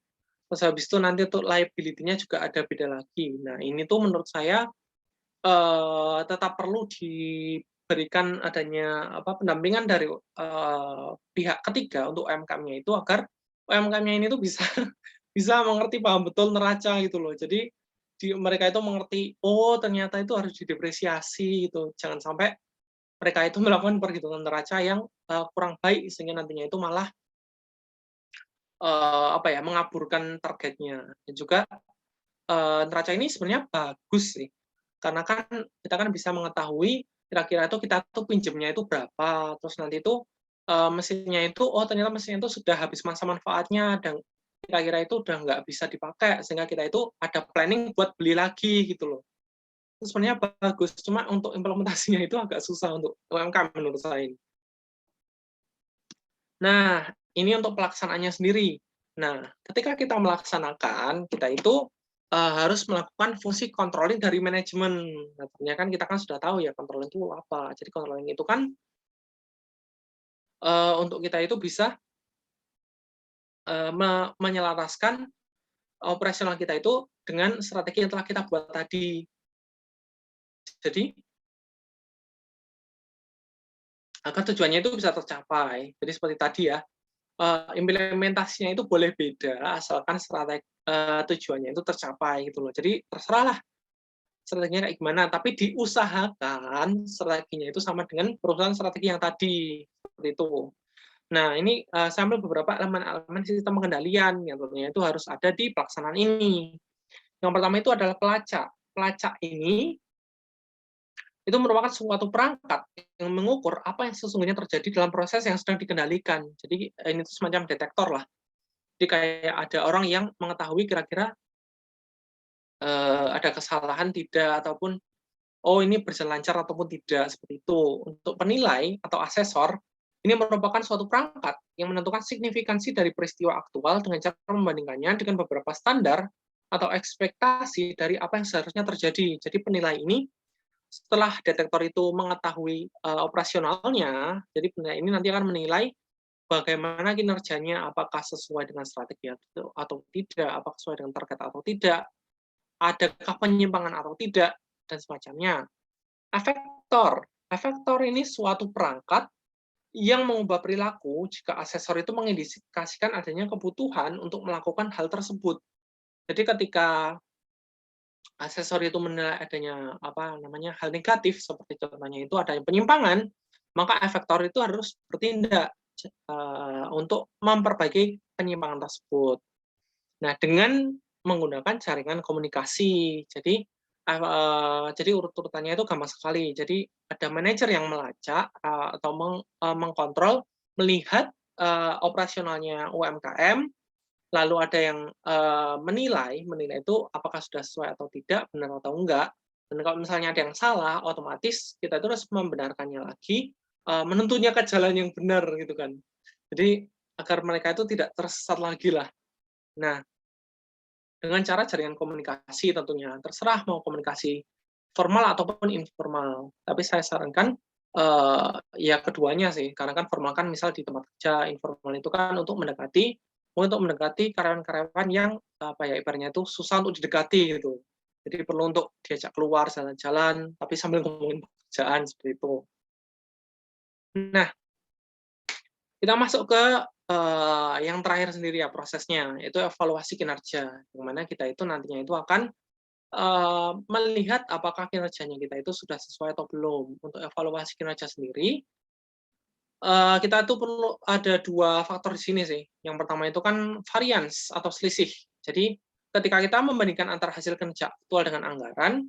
terus habis itu nanti untuk liability-nya juga ada beda lagi. Nah, ini tuh menurut saya tetap perlu diberikan adanya pendampingan dari pihak ketiga untuk UMKM-nya itu agar UMKM-nya ini tuh bisa bisa mengerti paham betul neraca gitu loh. Jadi mereka itu mengerti, oh ternyata itu harus didepresiasi gitu. Jangan sampai mereka itu melakukan perhitungan neraca yang kurang baik sehingga nantinya itu malah mengaburkan targetnya. Dan juga neraca ini sebenarnya bagus sih, karena kan kita kan bisa mengetahui kira-kira itu kita tuh pinjemnya itu berapa, terus nanti itu mesinnya itu, oh ternyata mesinnya itu sudah habis masa manfaatnya dan kira-kira itu udah nggak bisa dipakai, sehingga kita itu ada planning buat beli lagi gitu loh. Itu sebenarnya bagus, cuma untuk implementasinya itu agak susah untuk UMKM menurut saya. Nah, ini untuk pelaksanaannya sendiri. Nah, ketika kita melaksanakan, kita itu harus melakukan fungsi controlling dari manajemen. Nah, tentunya kan kita kan sudah tahu ya controlling itu apa. Jadi controlling itu kan untuk kita itu bisa menyelaraskan operasional kita itu dengan strategi yang telah kita buat tadi. Jadi agar tujuannya itu bisa tercapai. Jadi seperti tadi ya, implementasinya itu boleh beda asalkan tujuannya itu tercapai gitu loh. Jadi terserahlah strateginya kayak gimana, tapi diusahakan strateginya itu sama dengan perusahaan strategi yang tadi, seperti itu. Nah, ini saya ambil beberapa elemen-elemen sistem pengendalian yang tentunya itu harus ada di pelaksanaan ini. Yang pertama itu adalah pelacak. Pelacak ini itu merupakan suatu perangkat yang mengukur apa yang sesungguhnya terjadi dalam proses yang sedang dikendalikan. Jadi ini tuh semacam detektor lah. Jadi kayak ada orang yang mengetahui kira-kira ada kesalahan tidak ataupun oh ini berjalan lancar ataupun tidak seperti itu. Untuk penilai atau asesor ini merupakan suatu perangkat yang menentukan signifikansi dari peristiwa aktual dengan cara membandingkannya dengan beberapa standar atau ekspektasi dari apa yang seharusnya terjadi. Jadi penilai ini setelah detektor itu mengetahui operasionalnya, jadi penilai ini nanti akan menilai bagaimana kinerjanya, apakah sesuai dengan strategi atau tidak, apakah sesuai dengan target atau tidak, adakah penyimpangan atau tidak, dan semacamnya. Efektor. Efektor ini suatu perangkat yang mengubah perilaku jika asesor itu mengindikasikan adanya kebutuhan untuk melakukan hal tersebut. Jadi ketika asesor itu menilai adanya hal negatif seperti contohnya itu adanya penyimpangan, maka efektor itu harus bertindak untuk memperbaiki penyimpangan tersebut. Nah, dengan menggunakan jaringan komunikasi. Jadi urut-urutannya itu gampang sekali. Jadi ada manajer yang melacak atau mengkontrol, melihat operasionalnya UMKM, lalu ada yang menilai itu apakah sudah sesuai atau tidak, benar atau enggak. Dan kalau misalnya ada yang salah, otomatis kita itu harus membenarkannya lagi, menuntunnya ke jalan yang benar gitu kan. Jadi agar mereka itu tidak tersesat lagi lah. Nah, dengan cara jaringan komunikasi tentunya, terserah mau komunikasi formal ataupun informal. Tapi saya sarankan ya keduanya sih, karena kan formal kan misal di tempat kerja, informal itu kan untuk mendekati karyawan-karyawan yang ibaratnya itu susah untuk didekati gitu. Jadi perlu untuk diajak keluar jalan-jalan, tapi sambil ngomongin pekerjaan seperti itu. Nah, kita masuk ke yang terakhir sendiri ya prosesnya, yaitu evaluasi kinerja, yang mana kita itu nantinya itu akan melihat apakah kinerjanya kita itu sudah sesuai atau belum. Untuk evaluasi kinerja sendiri, kita itu perlu ada 2 faktor di sini sih. Yang pertama itu kan variance atau selisih. Jadi ketika kita membandingkan antara hasil kinerja aktual dengan anggaran,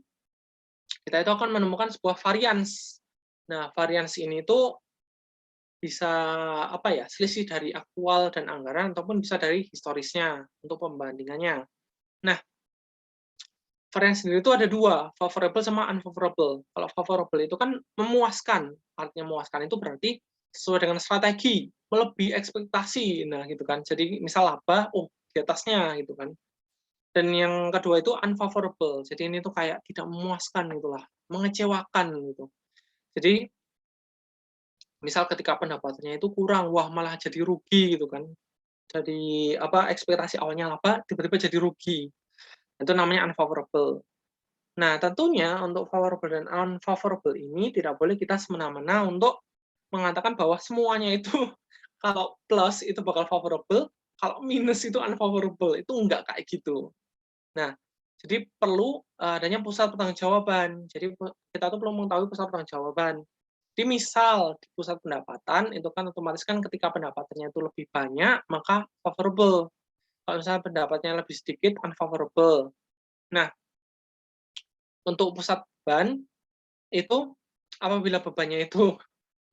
kita itu akan menemukan sebuah variance. Nah, variance ini itu bisa selisih dari aktual dan anggaran ataupun bisa dari historisnya untuk pembandingannya. Nah, variance sendiri itu ada 2, favorable sama unfavorable. Kalau favorable itu kan memuaskan, artinya memuaskan itu berarti sesuai dengan strategi, melebihi ekspektasi, nah gitu kan. Jadi misal laba, di atasnya gitu kan. Dan yang kedua itu unfavorable, jadi ini tuh kayak tidak memuaskan gitulah, mengecewakan gitu. Jadi misal ketika pendapatannya itu kurang, wah malah jadi rugi gitu kan. Jadi ekspektasi awalnya laba, tiba-tiba jadi rugi. Itu namanya unfavorable. Nah, tentunya untuk favorable dan unfavorable ini tidak boleh kita semena-mena untuk mengatakan bahwa semuanya itu kalau plus itu bakal favorable, kalau minus itu unfavorable. Itu enggak kayak gitu. Nah, jadi perlu adanya pusat pertanggungjawaban. Jadi kita tuh perlu mengetahui pusat pertanggungjawaban. Jadi misal di pusat pendapatan itu kan otomatis kan ketika pendapatannya itu lebih banyak, maka favorable. Kalau misalnya pendapatnya lebih sedikit, unfavorable. Nah, untuk pusat beban itu apabila bebannya itu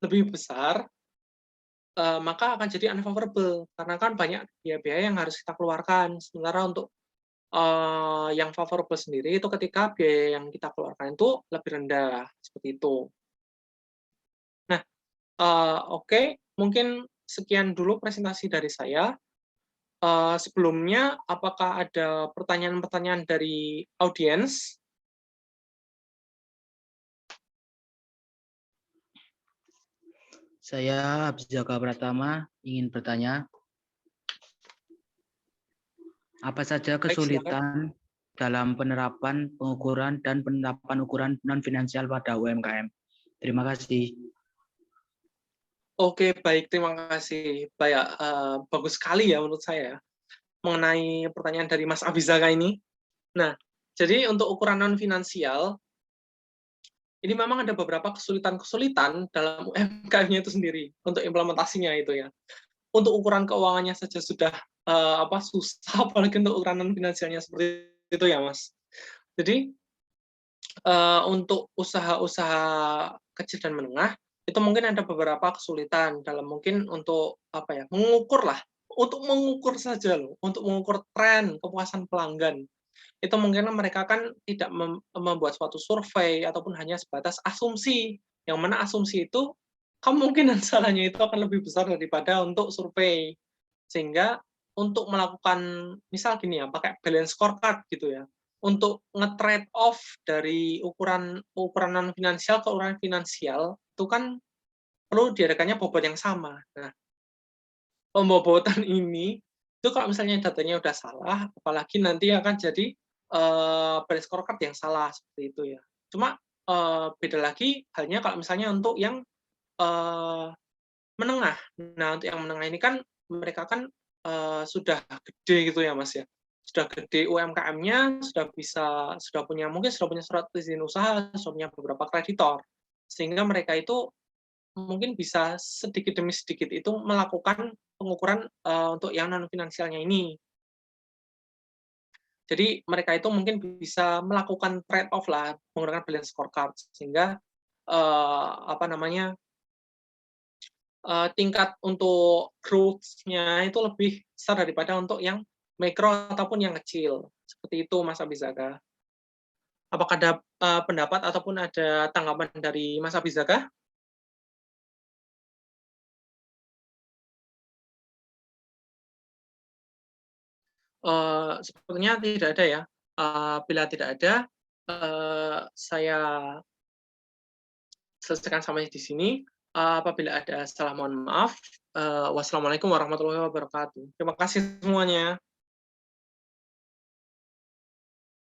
lebih besar, maka akan jadi unfavorable karena kan banyak biaya-biaya yang harus kita keluarkan. Sementara untuk yang favorable sendiri itu ketika biaya yang kita keluarkan itu lebih rendah, seperti itu. Nah, oke, mungkin sekian dulu presentasi dari saya. Sebelumnya, apakah ada pertanyaan-pertanyaan dari audiens? Saya Habis Jaka Pratama ingin bertanya, apa saja Baik, silakan. kesulitan dalam penerapan pengukuran dan penerapan ukuran non-finansial pada UMKM? Terima kasih. Oke, baik, terima kasih. Bagus sekali ya menurut saya mengenai pertanyaan dari Mas Abizaka ini. Nah, jadi untuk ukuran non-finansial, ini memang ada beberapa kesulitan-kesulitan dalam UMKM-nya itu sendiri untuk implementasinya itu ya. Untuk ukuran keuangannya saja sudah susah, apalagi untuk ukuran non finansialnya seperti itu ya Mas. Jadi untuk usaha-usaha kecil dan menengah itu mungkin ada beberapa kesulitan dalam mungkin untuk mengukur lah, untuk mengukur saja loh, untuk mengukur tren kepuasan pelanggan. Itu mungkin mereka kan tidak membuat suatu survei ataupun hanya sebatas asumsi, yang mana asumsi itu kemungkinan salahnya itu akan lebih besar daripada untuk survei. Sehingga untuk melakukan misal gini ya, pakai balance scorecard gitu ya, untuk nge-trade off dari ukuran non finansial ke ukuran finansial, itu kan perlu diadakannya bobot yang sama. Nah, pembobotan ini, itu kalau misalnya datanya udah salah, apalagi nanti akan jadi balance scorecard yang salah, seperti itu ya. Cuma beda lagi halnya kalau misalnya untuk yang menengah. Nah, untuk yang menengah ini kan mereka kan, sudah gede gitu ya, Mas, ya. Sudah gede UMKM-nya, mungkin sudah punya surat izin usaha, sudah punya beberapa kreditor. Sehingga mereka itu mungkin bisa sedikit demi sedikit itu melakukan pengukuran, untuk yang non finansialnya ini. Jadi mereka itu mungkin bisa melakukan trade off lah menggunakan balance scorecard sehingga, apa namanya, tingkat untuk growth-nya itu lebih besar daripada untuk yang mikro ataupun yang kecil. Seperti itu Mas Abizaka. Apakah ada, pendapat ataupun ada tanggapan dari Mas Abizaka? Sepertinya tidak ada ya. Bila tidak ada, saya selesaikan sampai di sini. Apabila ada salah mohon maaf. Wassalamualaikum warahmatullahi wabarakatuh. Terima kasih semuanya.